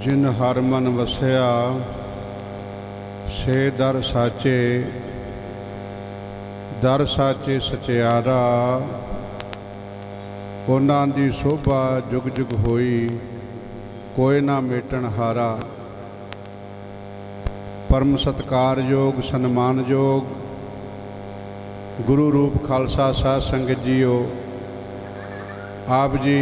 जिन हर मन वसया से दर साचे सचियारा। उन्हां दी शोभा जुग जुग होई कोई ना मेटन हारा। परम सत्कार योग सन्मान योग गुरु रूप खालसा साध संगत जीओ, आप जी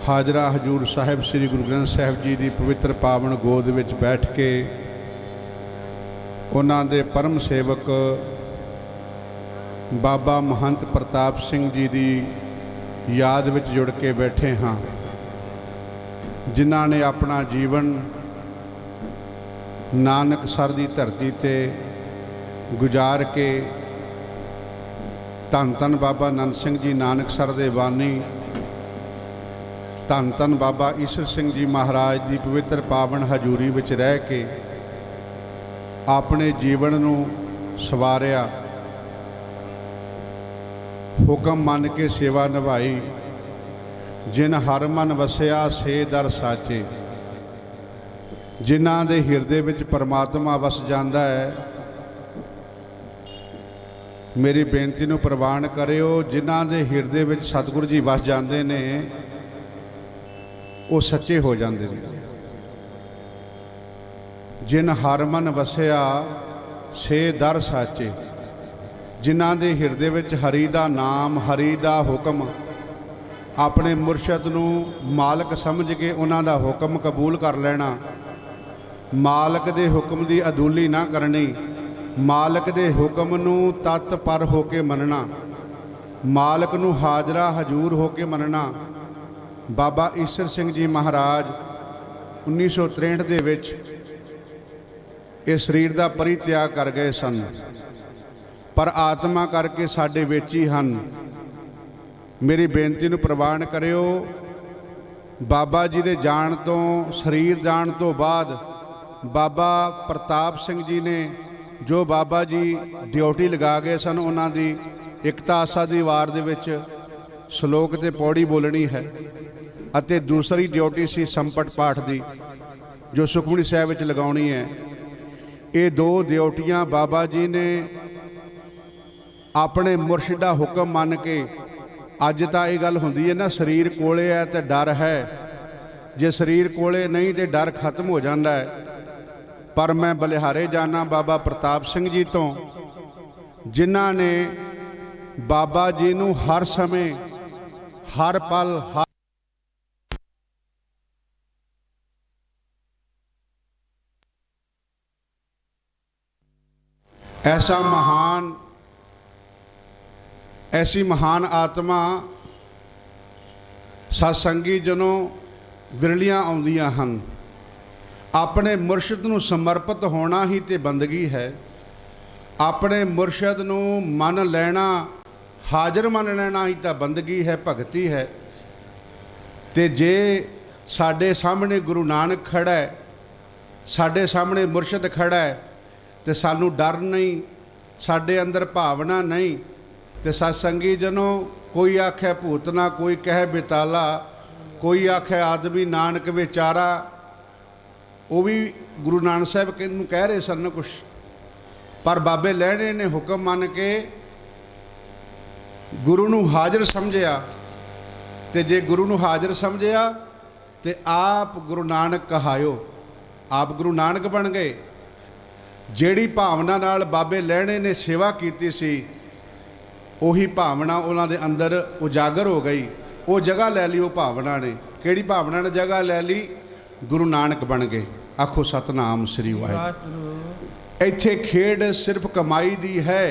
हाजरा हजूर साहिब श्री गुरु ग्रंथ साहिब जी की पवित्र पावन गोद विच बैठ के उन्हां दे परम सेवक बाबा महंत प्रताप सिंह जी की याद विच जुड़ के बैठे हाँ, जिन्हां ने अपना जीवन नानक सर की धरती ते गुजार के धन धन बाबा नंद सिंह जी नानक सर दे बानी, धन धन बाबा ईसर सिंह जी महाराज की पवित्र पावन हजूरी विच रह के अपने जीवन नूं सवारिया, हुक्म मन के सेवा निभाई। जिन हर मन वसया से दर साचे, जिन्हां दे हिरदे विच परमात्मा वस जांदा है। मेरी बेनती नूं प्रवान करिओ, जिन्हां दे हिरदे विच सतगुरु जी वस जांदे ने वो सच्चे हो जाते हैं। जिन हर मन वसया से दर साचे, जिन्हां दे हिरदे विच हरि दा नाम हरि दा हुक्म अपने मुरशद नूं मालक समझ के उन्हां दा हुक्म कबूल कर लेना, मालक दे हुक्म दी अदूली ना करनी, मालक दे हुक्म नूं तत् पर होके मनना, मालक नूं हाजरा हजूर होके मनना। बाबा ईसर सिंह जी महाराज 1963 दे विच इस शरीर का परित्याग कर गए सन, पर आत्मा करके साडे विच ही हन। मेरी बेनती नूं प्रवान करिओ, बाबा जी दे जाण तो शरीर जाण तो बाद बाबा प्रताप सिंह जी ने जो बाबा जी ड्यूटी लगा गए सन, उन्हां दी एकता आसा दी वार दे विच श्लोक ते पौड़ी बोलनी है, अते दूसरी ड्यूटी सी संपट पाठ दी जो सुखमनी साहिब विच लगाउणी है। ये दो ड्यूटियां बाबा जी ने अपने मुरशिद दा हुक्म मन के, अज तां ये गल हुंदी है ना, शरीर कोले है तो डर है, जे शरीर कोले नहीं तो डर खत्म हो जाता है। पर मैं बलिहारे जाना बाबा प्रताप सिंह जी तो, जिन्हां ने बाबा जी नूं हर समय हर पल हर ऐसी महान आत्मा सत्संगी जनों बिरलियां आउंदियां हन। अपने मुरशद नूं समर्पित होना ही ते बंदगी है, अपने मुरशद नूं मन लेना हाजिर मन लेना ही तो बंदगी है, भगती है। ते जे साडे सामने गुरु नानक खड़ा है, साडे सामने मुरशद खड़ा है, तो सानू डर नहीं, साडे अंदर भावना नहीं। तो सत्संगी जनों, कोई आखे भूतना, कोई कहे बेताला, कोई आखे आदमी नानक बेचारा, वो भी गुरु नानक साहब नूं कह रहे सन कुछ, पर बाबे लहणे ने हुक्म मन के गुरु नूं हाजिर समझिया। ते जे गुरु नूं हाजिर समझिया तो आप गुरु नानक कहायो, आप गुरु नानक बन गए। जिहड़ी भावना नाल बाबे लहणे ने सेवा कीती सी, उही भावना उन्हां दे अंदर उजागर हो गई। वो जगह लै ली, वो भावना ने, किहड़ी भावना ने जगह लै ली? गुरु नानक बन गए। आखो सतनाम श्री वाहिगुरू। इत्थे खेड सिर्फ कमाई दी है,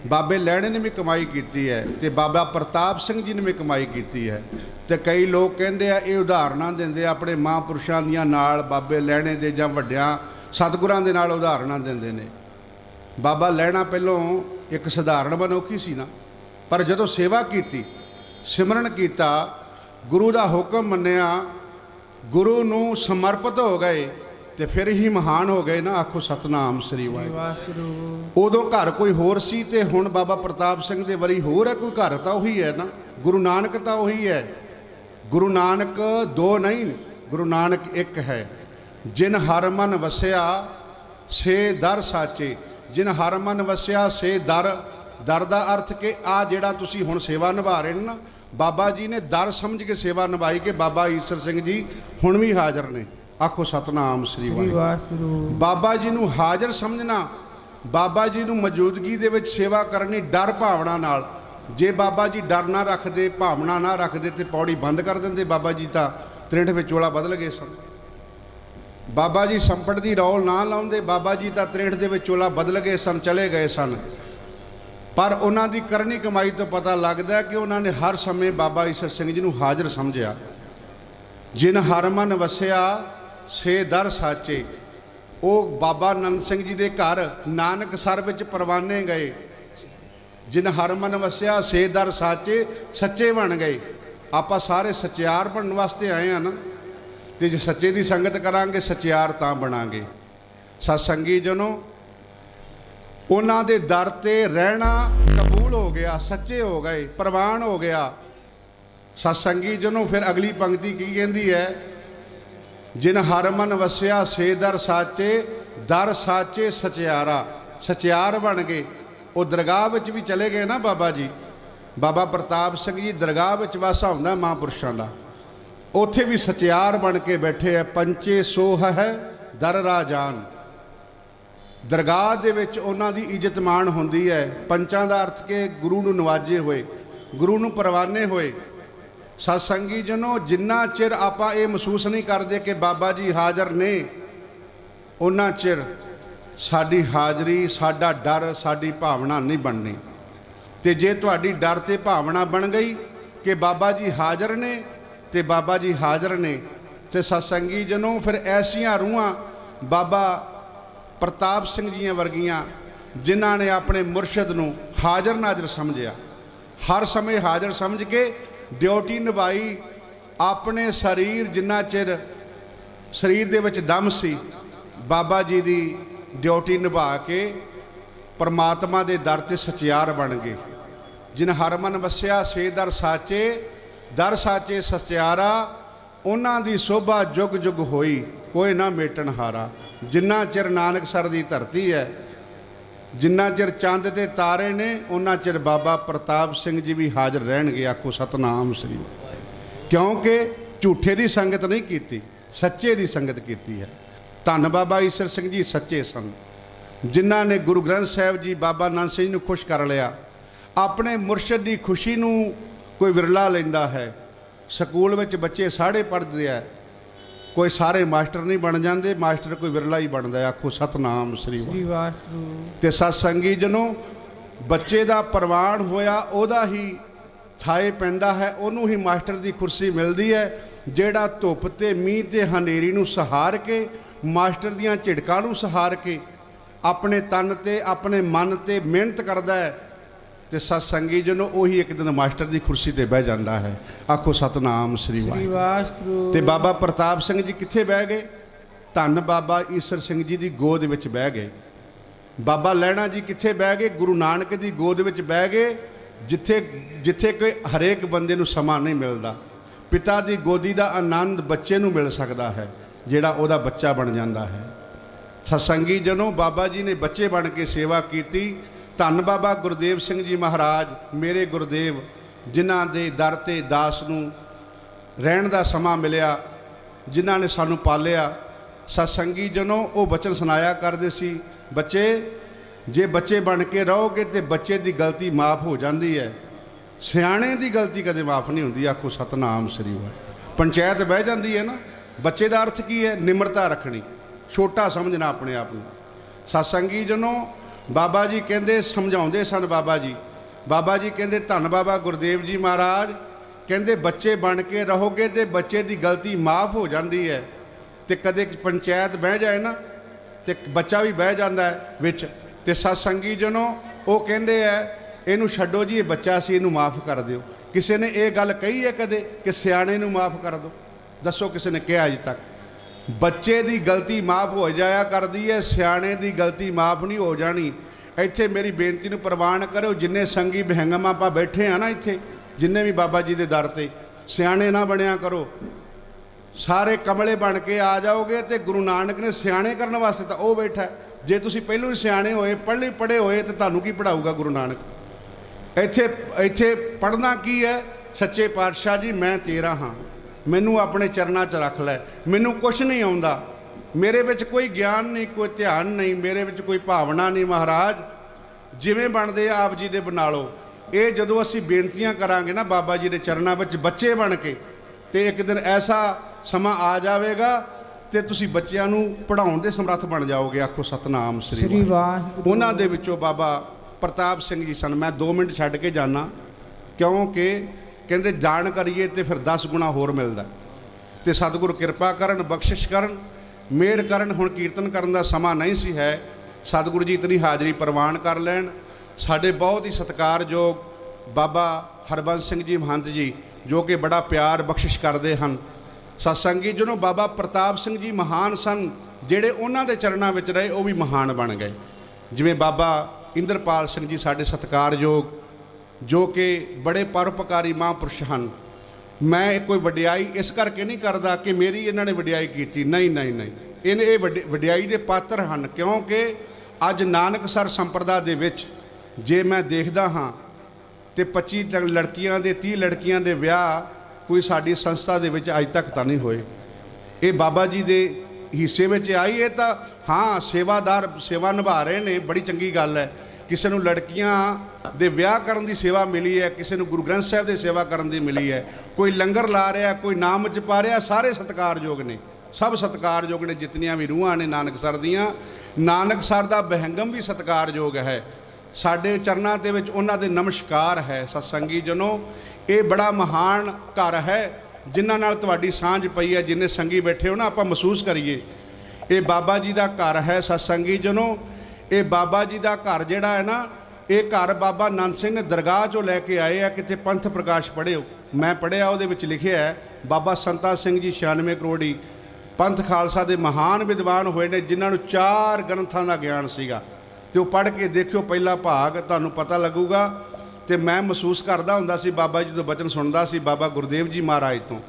बाबे लहणे ने भी कमाई की है, तो बाबा प्रताप सिंह जी ने भी कमाई की है। तो कई लोग कहते हैं, ये उदाहरण देंदे अपने महापुरुषों दियां नाल, बाबे लहणे दे जां वड्डियां सतगुरां दे नाल उदाहरण देंदे ने। बाबा लहणा पहलों एक सधारण मनुखी सी ना, पर जदों सेवा की, सिमरन किया, गुरु का हुक्म मन्निया, गुरु नूं समर्पित हो गए, तो फिर ही महान हो गए ना। आखो सतनाम श्री वाहिगुरू। उदों घर कोई होर सी, ते हुण बाबा प्रताप सिंह दे वरी होर है कोई? घर तो उही है ना, गुरु नानक तो उही है। गुरु नानक दो नहीं, गुरु नानक एक है। जिन हर मन वसिया से दर साचे। जिन हर मन वसिया से दर, दर का अर्थ कि आ जिहड़ा तुसीं हुण सेवा निभा रहे हो ना, बाबा जी ने दर समझ के सेवा निभाई कि बाबा ईसर सिंह जी हुण भी हाज़र ने। आखो सतनाम श्री वाहिगुरू। बाबा जी नूं हाज़र समझना, बाबा जी नूं मौजूदगी दे विच सेवा करनी डर भावना नाल। जे बाबा जी डर ना रखते, भावना ना रखते तो पौड़ी बंद कर देंगे। बाबा जी तो 63 विचोला बदल गए सन। बाबा जी संपट की रौल ना लाउंदे, बाबा जी तो 63 दे विचोला बदल गए सन, चले गए सन। पर उन्हां दी करनी कमाई तो पता लगता है कि उन्होंने हर समय बाबा ईसर सिंह जी नूं हाज़र समझिया। जिन हर मन वसिया से दर साचे। वो बाबा नंद सिंह जी के घर नानक सर विच परवाने गए। जिन हर मन वसिया से दर साचे, सच्चे बन गए। आप सारे सच्चियार बनने वास्ते आए हैं ना, तो जो सच्चे की संगत करांगे सच्चियार तां बनांगे। सत्संगी जनों, उन्हां दे दर ते रहना कबूल हो गया, सच्चे हो गए, प्रवान हो गया। सत्संगी जनों, फिर अगली पंक्ति की कहती है, जिन हर मन वसिया से दर साचे, दर साचे सचियारा। सचियार बन गए। वो दरगाह विच भी चले गए ना बाबा जी। बाबा प्रताप सिंह जी दरगाह विच वासा हुंदा महापुरुषां दा, उत्थे भी सचियार बन के बैठे है। पंचे सोह है दर राजान। दरगाह दे विच उन्हां दी इज्जत मान हुंदी है। पंचां दा अर्थ के गुरु नूं नवाजे होए, गुरु नूं परवाने होए। सत्संगी जनों, जिन्ना चिर आपां ये महसूस नहीं करते कि बाबा जी हाज़र ने, उन्ना चिर साडी हाज़री, साडा डर, साडी भावना नहीं बननी। तो जे तुहाडी डर ते भावना बन गई कि बाबा जी हाज़र ने, तो बाबा जी हाज़र ने, तो सत्संगी जनों फिर ऐसियां रूहां बाबा प्रताप सिंह जी वर्गियां जिन्हां ने अपने मुरशद नूं हाज़र नाज़र समझिया, हर समय हाज़र समझ के ड्यूटी निभाई। अपने शरीर जिन्ना चिर शरीर दे विच दम सी, बाबा जी दी ड्यूटी निभा के परमात्मा दे दर ते सचियार बन गए। जिन हर मन वसिया से दर साचे, दर साचे सचियारा। उन्हां दी शोभा जुग जुग होई, कोई ना मेटन हारा। जिन्ना चिर नानक सर दी धरती है, जिन्ना चिर चंद ते तारे ने, उन्ना चिर बाबा प्रताप सिंह जी भी हाज़र रहणगे। आखो सतनाम श्री। क्योंकि झूठे की संगत नहीं की, सच्चे की संगत की है। धन बाबा ईसर सिंह जी सच्चे सन, जिन्हां ने गुरु ग्रंथ साहिब जी बाबा नंद सिंह जी नूं खुश कर लिया। अपने मुरशद की खुशी नूं कोई विरला लैंदा है। स्कूल में बच्चे साढ़े पढ़ते हैं, कोई सारे मास्टर नहीं बन जाते, मास्टर कोई विरला ही बनता है। आखो सतनाम श्री वाहिगुरू। ते सत्संगी जनों, बच्चे का प्रवान होया उहदा ही थाए पैंदा है, उन्हों ही मास्टर की कुर्सी मिलती है, जिहड़ा धुप ते मीह ते हनेरी नूं सहार के, मास्टर दियां झिड़कां नूं सहार के अपने तन ते अपने मन ते मेहनत करता है। तो सत्संगी जनों, उही एक दिन मास्टर की कुर्सी ते बह जाता है। आखो सतनाम श्री वाहिगुरू। ते बाबा प्रताप सिंह जी कित्थे बह गए? धन बाबा ईसर सिंह जी की गोद विच बह गए। बाबा लैणा जी कित्थे बह गए? गुरु नानक की गोद विच बह गए, जिथे जिथे कोई हरेक बंदे नूं समा नहीं मिलता। पिता की गोदी का आनंद बच्चे नूं मिल सकता है, जिहड़ा उहदा बच्चा बन जाता है। सत्संगी जनों, बाबा जी ने बच्चे बन के सेवा की। धन बाबा गुरदेव सिंह जी महाराज, मेरे गुरदेव, जिन्हां दे दर ते दास नूं रहण दा समा मिलिया, जिन्हां ने सानू पालिया। सत्संगी जनों, वो बचन सुनाया करते सी, बच्चे जे बच्चे बन के रहोगे तो बच्चे की गलती माफ़ हो जाती है, सियाणे की गलती कदे माफ़ नहीं होंदी। आखो सतनाम श्री वाहिगुरू। पंचायत बह जाती है ना, बच्चे का अर्थ की है? निमरता रखनी, छोटा समझना अपने आप को। सत्संगी जनों, बाबा जी कहते समझाते सन। बाबा जी कहते धन बाबा गुरदेव जी महाराज कहते बच्चे बन के रहोगे तो बच्चे की गलती माफ़ हो जाती है। तो कदे पंचायत बह जाए ना, तो बच्चा भी बह जाता है विच। तो सत्संगी जनों, वो कहते हैं इनू छड्डो जी, ये बच्चा सी, इनू माफ़ कर दिओ। किसी ने यह गल कही है कदे कि सियाणे नू माफ़ कर दो? दसो किसी ने कहा अज तक? बच्चे की गलती माफ़ हो जाया करती है, सियाणे की गलती माफ़ नहीं हो जानी। इत्थे मेरी बेनती नूं प्रवान करो, जिन्ने संगी बहंगम आप बैठे हैं ना, इत्थे जिन्ने भी बाबा जी के दर ते, सियाणे ना बनिया करो। ਸਾਰੇ ਕਮਲੇ ਬਣ ਕੇ ਆ ਜਾਓਗੇ ਤੇ ਗੁਰੂ ਨਾਨਕ ਨੇ ਸਿਆਣੇ ਕਰਨ ਵਾਸਤੇ ਤਾਂ ਉਹ ਬੈਠਾ। ਜੇ ਤੁਸੀਂ ਪਹਿਲੋਂ ਹੀ ਸਿਆਣੇ ਹੋਏ, ਪੜ੍ਹੇ ਹੋਏ, ਤੇ ਤੁਹਾਨੂੰ ਕੀ ਪੜ੍ਹਾਊਗਾ ਗੁਰੂ ਨਾਨਕ? ਇੱਥੇ ਪੜ੍ਹਨਾ ਕੀ ਹੈ? ਸੱਚੇ ਪਾਤਸ਼ਾਹ ਜੀ ਮੈਂ ਤੇਰਾ ਹਾਂ, ਮੈਨੂੰ ਆਪਣੇ ਚਰਨਾਂ 'ਚ ਰੱਖ ਲੈ, ਮੈਨੂੰ ਕੁਛ ਨਹੀਂ ਆਉਂਦਾ, ਮੇਰੇ ਵਿੱਚ ਕੋਈ ਗਿਆਨ ਨਹੀਂ, ਕੋਈ ਧਿਆਨ ਨਹੀਂ, ਮੇਰੇ ਵਿੱਚ ਕੋਈ ਭਾਵਨਾ ਨਹੀਂ। ਮਹਾਰਾਜ ਜਿਵੇਂ ਬਣਦੇ ਆ ਆਪ ਜੀ ਦੇ ਬਣਾ ਲਓ। ਇਹ ਜਦੋਂ ਅਸੀਂ ਬੇਨਤੀਆਂ ਕਰਾਂਗੇ ਨਾ ਬਾਬਾ ਜੀ ਦੇ ਚਰਨਾਂ ਵਿੱਚ ਬੱਚੇ ਬਣ ਕੇ, ਤੇ ਇੱਕ ਦਿਨ ਐਸਾ ਸਮਾਂ ਆ ਜਾਵੇਗਾ ਤੇ ਤੁਸੀਂ ਬੱਚਿਆਂ ਨੂੰ ਪੜ੍ਹਾਉਣ ਦੇ ਸਮਰੱਥ ਬਣ ਜਾਓਗੇ। ਆਖੋ ਸਤਨਾਮ ਸ੍ਰੀ ਵਾਹਿਗੁਰੂ। ਉਹਨਾਂ ਦੇ ਵਿੱਚੋਂ ਬਾਬਾ ਪ੍ਰਤਾਪ ਸਿੰਘ ਜੀ ਸਨ। ਮੈਂ 2 ਮਿੰਟ ਛੱਡ ਕੇ ਜਾਣਾ, ਕਿਉਂਕਿ ਕਹਿੰਦੇ ਜਾਣ ਕਰੀਏ ਤੇ ਫਿਰ 10 ਗੁਣਾ ਹੋਰ ਮਿਲਦਾ। ਤੇ ਸਤਿਗੁਰੂ ਕਿਰਪਾ ਕਰਨ, ਬਖਸ਼ਿਸ਼ ਕਰਨ, ਮਿਹਰ ਕਰਨ। ਹੁਣ ਕੀਰਤਨ ਕਰਨ ਦਾ ਸਮਾਂ ਨਹੀਂ ਸੀ ਹੈ। ਸਤਿਗੁਰੂ ਜੀ ਇਤਨੀ ਹਾਜ਼ਰੀ ਪ੍ਰਵਾਨ ਕਰ ਲੈਣ। ਸਾਡੇ ਬਹੁਤ ਹੀ ਸਤਿਕਾਰਯੋਗ ਬਾਬਾ ਹਰਬੰਸ ਸਿੰਘ ਜੀ ਮਹੰਤ ਜੀ, ਜੋ ਕਿ ਬੜਾ ਪਿਆਰ ਬਖਸ਼ਿਸ਼ ਕਰਦੇ ਹਨ। ਸਤਸੰਗੀ ਜਿਹਨੂੰ ਬਾਬਾ ਪ੍ਰਤਾਪ ਸਿੰਘ ਜੀ ਮਹਾਨ ਸਨ, ਜਿਹੜੇ ਉਹਨਾਂ ਦੇ ਚਰਨਾਂ ਵਿੱਚ ਰਹੇ ਉਹ ਵੀ ਮਹਾਨ ਬਣ ਗਏ। ਜਿਵੇਂ ਬਾਬਾ ਇੰਦਰਪਾਲ ਸਿੰਘ ਜੀ ਸਾਡੇ ਸਤਿਕਾਰਯੋਗ, ਜੋ ਕਿ ਬੜੇ ਪਰਉਪਕਾਰੀ ਮਹਾਂਪੁਰਸ਼ ਹਨ। ਮੈਂ ਕੋਈ ਵਡਿਆਈ ਇਸ ਕਰਕੇ ਨਹੀਂ ਕਰਦਾ ਕਿ ਮੇਰੀ ਇਹਨਾਂ ਨੇ ਵਡਿਆਈ ਕੀਤੀ, ਨਹੀਂ। ਇਹ ਵਡਿਆਈ ਦੇ ਪਾਤਰ ਹਨ, ਕਿਉਂਕਿ ਅੱਜ ਨਾਨਕਸਰ ਸੰਪਰਦਾ ਦੇ ਵਿੱਚ ਜੇ ਮੈਂ ਦੇਖਦਾ ਹਾਂ ਤੇ 25 ਲੜਕੀਆਂ ਦੇ 30 ਲੜਕੀਆਂ ਦੇ ਵਿਆਹ ਕੋਈ ਸਾਡੀ ਸੰਸਥਾ ਦੇ ਵਿੱਚ ਅੱਜ ਤੱਕ ਤਾਂ ਨਹੀਂ ਹੋਏ। ਇਹ ਬਾਬਾ ਜੀ ਦੇ ਹਿੱਸੇ ਵਿੱਚ ਆਈ। ਇਹ ਤਾਂ ਹਾਂ ਸੇਵਾਦਾਰ ਸੇਵਾ ਨਿਭਾ ਰਹੇ ਨੇ, ਬੜੀ ਚੰਗੀ ਗੱਲ ਹੈ। ਕਿਸੇ ਨੂੰ ਲੜਕੀਆਂ ਦੇ ਵਿਆਹ ਕਰਨ ਦੀ ਸੇਵਾ ਮਿਲੀ ਹੈ, ਕਿਸੇ ਨੂੰ ਗੁਰੂ ਗ੍ਰੰਥ ਸਾਹਿਬ ਦੀ ਸੇਵਾ ਕਰਨ ਦੀ ਮਿਲੀ ਹੈ, ਕੋਈ ਲੰਗਰ ਲਾ ਰਿਹਾ, ਕੋਈ ਨਾਮ ਜਪਾ ਰਿਹਾ। ਸਾਰੇ ਸਤਿਕਾਰਯੋਗ ਨੇ, ਸਭ ਸਤਿਕਾਰਯੋਗ ਨੇ, ਜਿਤਨੀਆਂ ਵੀ ਰੂਹਾਂ ਨੇ ਨਾਨਕਸਰ ਦੀਆਂ। ਨਾਨਕਸਰ ਦਾ ਬਹਿੰਗਮ ਵੀ ਸਤਿਕਾਰਯੋਗ ਹੈ। ਸਾਡੇ ਚਰਨਾਂ ਦੇ ਵਿੱਚ ਉਹਨਾਂ ਦੇ ਨਮਸਕਾਰ ਹੈ। ਸਤਸੰਗੀ ਜਨੋ, ਇਹ ਬੜਾ ਮਹਾਨ ਘਰ ਹੈ ਜਿਨ੍ਹਾਂ ਨਾਲ ਤੁਹਾਡੀ ਸਾਂਝ ਪਈ ਹੈ। ਜਿੰਨੇ ਸੰਗੀ ਬੈਠੇ ਹੋ ਨਾ, ਆਪਾਂ ਮਹਿਸੂਸ ਕਰੀਏ ਇਹ ਬਾਬਾ ਜੀ ਦਾ ਘਰ ਹੈ। ਸਤਸੰਗੀ ਜਨੋ, ਇਹ ਬਾਬਾ ਜੀ ਦਾ ਘਰ ਜਿਹੜਾ ਹੈ ਨਾ, ਇਹ ਘਰ ਬਾਬਾ ਨੰਦ ਸਿੰਘ ਨੇ ਦਰਗਾਹ 'ਚੋਂ ਲੈ ਕੇ ਆਏ ਆ। ਕਿਤੇ ਪੰਥ ਪ੍ਰਕਾਸ਼ ਪੜ੍ਹਿਓ, ਮੈਂ ਪੜ੍ਹਿਆ, ਉਹਦੇ ਵਿੱਚ ਲਿਖਿਆ ਹੈ ਬਾਬਾ ਸੰਤਾ ਸਿੰਘ ਜੀ 96 ਕਰੋੜੀ ਪੰਥ ਖਾਲਸਾ ਦੇ ਮਹਾਨ ਵਿਦਵਾਨ ਹੋਏ ਨੇ, ਜਿਨ੍ਹਾਂ ਨੂੰ 4 ਗ੍ਰੰਥਾਂ ਦਾ ਗਿਆਨ ਸੀਗਾ। ਤੇ ਉਹ ਪੜ੍ਹ ਕੇ ਦੇਖਿਓ ਪਹਿਲਾ ਭਾਗ, ਤੁਹਾਨੂੰ ਪਤਾ ਲੱਗੂਗਾ। ਤੇ ਮੈਂ ਮਹਿਸੂਸ ਕਰਦਾ ਹੁੰਦਾ ਸੀ, ਬਾਬਾ ਜੀ ਤੋਂ ਬਚਨ ਸੁਣਦਾ ਸੀ ਬਾਬਾ ਗੁਰਦੇਵ ਜੀ ਮਹਾਰਾਜ ਤੋਂ,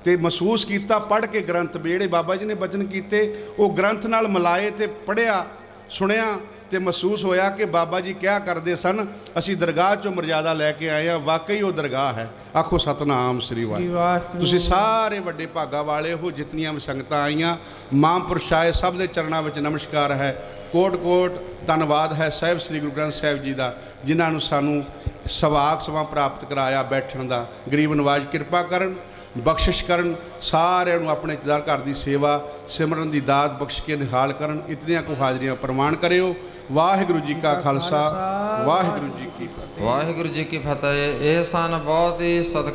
ਤੇ ਮਹਿਸੂਸ ਕੀਤਾ ਪੜ੍ਹ ਕੇ ਗ੍ਰੰਥ ਵੀ ਜਿਹੜੇ ਬਾਬਾ ਜੀ ਨੇ ਬਚਨ ਕੀਤੇ, ਉਹ ਗ੍ਰੰਥ ਨਾਲ ਮਿਲਾਏ ਤੇ ਪੜ੍ਹਿਆ, ਸੁਣਿਆ, ਤੇ ਮਹਿਸੂਸ ਹੋਇਆ ਕਿ ਬਾਬਾ ਜੀ ਕਿਆ ਕਰਦੇ ਸਨ। ਅਸੀਂ ਦਰਗਾਹ 'ਚੋਂ ਮਰਜ਼ਾਦਾ ਲੈ ਕੇ ਆਏ ਹਾਂ, ਵਾਕਈ ਉਹ ਦਰਗਾਹ ਹੈ। ਆਖੋ ਸਤਨਾਮ ਸ੍ਰੀ ਵਾਹਿਗੁਰੂ। ਤੁਸੀਂ ਸਾਰੇ ਵੱਡੇ ਭਾਗਾ ਵਾਲੇ ਹੋ, ਜਿਤਨੀਆਂ ਵੀ ਸੰਗਤਾਂ ਆਈਆਂ, ਮਹਾਂਪੁਰਸ਼ ਆਏ, ਸਭ ਦੇ ਚਰਨਾਂ ਵਿੱਚ ਨਮਸਕਾਰ ਹੈ। ਕੋਟ ਕੋਟ ਧੰਨਵਾਦ ਹੈ ਸਾਹਿਬ ਸ੍ਰੀ ਗੁਰੂ ਗ੍ਰੰਥ ਸਾਹਿਬ ਜੀ ਦਾ, ਜਿਨ੍ਹਾਂ ਨੂੰ ਸਾਨੂੰ ਸਵਾਕ ਸਮਾਂ ਪ੍ਰਾਪਤ ਕਰਾਇਆ ਬੈਠਣ ਦਾ। ਗਰੀਬ ਨਵਾਜ ਕਿਰਪਾ ਕਰਨ, ਬਖਸ਼ਿਸ਼ ਕਰਨ, ਸਾਰਿਆਂ ਨੂੰ ਆਪਣੇ ਦਰ ਘਰ ਦੀ ਸੇਵਾ ਸਿਮਰਨ ਦੀ ਦਾਤ ਬਖਸ਼ ਕੇ ਨਿਹਾਲ ਕਰਨ। ਇਤਨੀਆਂ ਕੁ ਹਾਜ਼ਰੀਆਂ ਪ੍ਰਮਾਣ ਕਰਿਓ। ਵਾਹਿਗੁਰੂ ਜੀ ਕਾ ਖਾਲਸਾ, ਵਾਹਿਗੁਰੂ ਜੀ ਕੀ ਫਤਿਹ। ਵਾਹਿਗੁਰੂ ਜੀ ਕੀ ਫਤਿਹ। ਇਹ ਸਨ ਬਹੁਤ ਹੀ ਸਤਿਕਾਰ